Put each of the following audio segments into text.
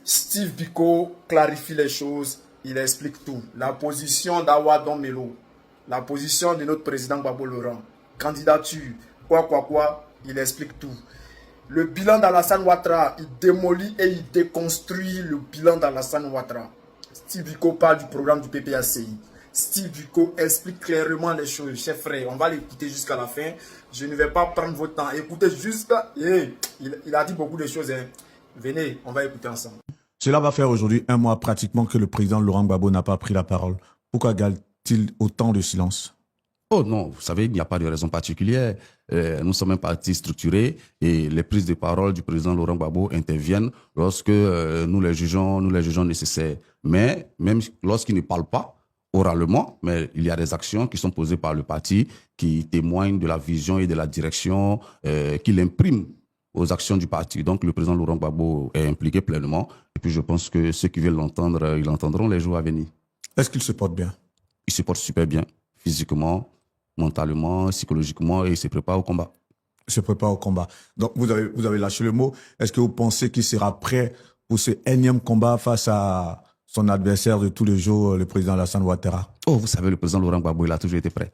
Steve Biko clarifie les choses, il explique tout. La position d'Awadon Melo, la position de notre président Gbagbo Laurent, candidature, quoi, il explique tout. Le bilan d'Alassane Ouattara, il démolit et il déconstruit le bilan d'Alassane Ouattara. Steve Biko parle du programme du PPACI. Steve Biko explique clairement les choses. Chers frères, on va l'écouter jusqu'à la fin. Je ne vais pas prendre votre temps. Écoutez jusqu'à... il a dit beaucoup de choses. Hein. Venez, on va écouter ensemble. Cela va faire aujourd'hui un mois pratiquement que le président Laurent Gbagbo n'a pas pris la parole. Pourquoi garde-t-il autant de silence? Oh non, vous savez, il n'y a pas de raison particulière. Nous sommes un parti structuré et les prises de parole du président Laurent Gbagbo interviennent lorsque nous les jugeons nécessaires. Mais même lorsqu'il ne parle pas oralement, mais il y a des actions qui sont posées par le parti qui témoignent de la vision et de la direction qu'il imprime aux actions du parti. Donc le président Laurent Gbagbo est impliqué pleinement. Et puis je pense que ceux qui veulent l'entendre, ils l'entendront les jours à venir. Est-ce qu'il se porte bien? Il se porte super bien, physiquement, mentalement, psychologiquement, et il se prépare au combat. Il se prépare au combat. Donc vous avez lâché le mot. Est-ce que vous pensez qu'il sera prêt pour ce énième combat face à son adversaire de tous les jours, le président Alassane Ouattara? Oh, vous savez, le président Laurent Gbagbo, il a toujours été prêt.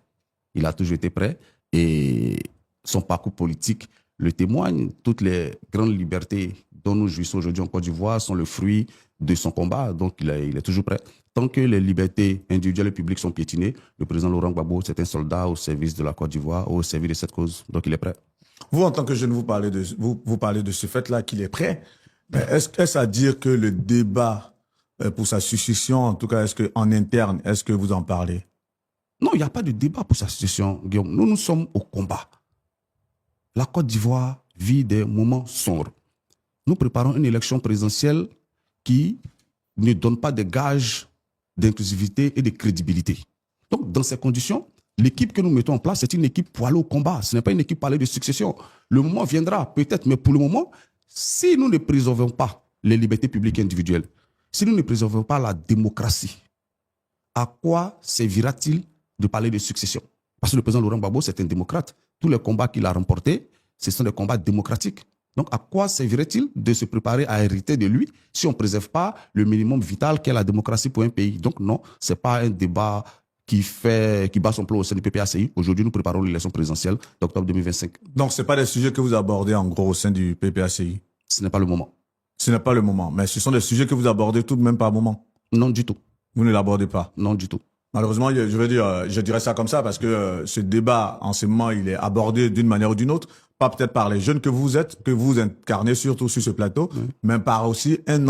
Il a toujours été prêt et son parcours politique le témoigne. Toutes les grandes libertés dont nous jouissons aujourd'hui en Côte d'Ivoire sont le fruit de son combat. Donc, il est toujours prêt. Tant que les libertés individuelles et publiques sont piétinées, le président Laurent Gbagbo, c'est un soldat au service de la Côte d'Ivoire, au service de cette cause. Donc, il est prêt. Vous, en tant que jeune, vous parlez de ce fait-là qu'il est prêt. Est-ce à dire que le débat pour sa succession, en tout cas, est-ce qu'en interne, est-ce que vous en parlez? Non, il n'y a pas de débat pour sa succession, Guillaume. Nous sommes au combat. La Côte d'Ivoire vit des moments sombres. Nous préparons une élection présidentielle qui ne donne pas de gages d'inclusivité et de crédibilité. Donc, dans ces conditions, l'équipe que nous mettons en place, c'est une équipe pour aller au combat. Ce n'est pas une équipe pour aller de succession. Le moment viendra, peut-être, mais pour le moment, si nous ne préservons pas les libertés publiques et individuelles, si nous ne préservons pas la démocratie, à quoi servira-t-il de parler de succession? Parce que le président Laurent Gbagbo, c'est un démocrate. Tous les combats qu'il a remportés, ce sont des combats démocratiques. Donc, à quoi servirait-il de se préparer à hériter de lui si on ne préserve pas le minimum vital qu'est la démocratie pour un pays? Donc, non, ce n'est pas un débat qui bat son plomb au sein du PPACI. Aujourd'hui, nous préparons l'élection présidentielle d'octobre 2025. Donc, ce n'est pas des sujets que vous abordez en gros au sein du PPACI? Ce n'est pas le moment. Ce n'est pas le moment. Mais ce sont des sujets que vous abordez tout de même par moment? Non, du tout. Vous ne l'abordez pas? Non, du tout. Malheureusement, je dirais ça comme ça parce que ce débat, en ce moment, il est abordé d'une manière ou d'une autre, pas peut-être par les jeunes que vous êtes, que vous incarnez surtout sur ce plateau, mais par aussi un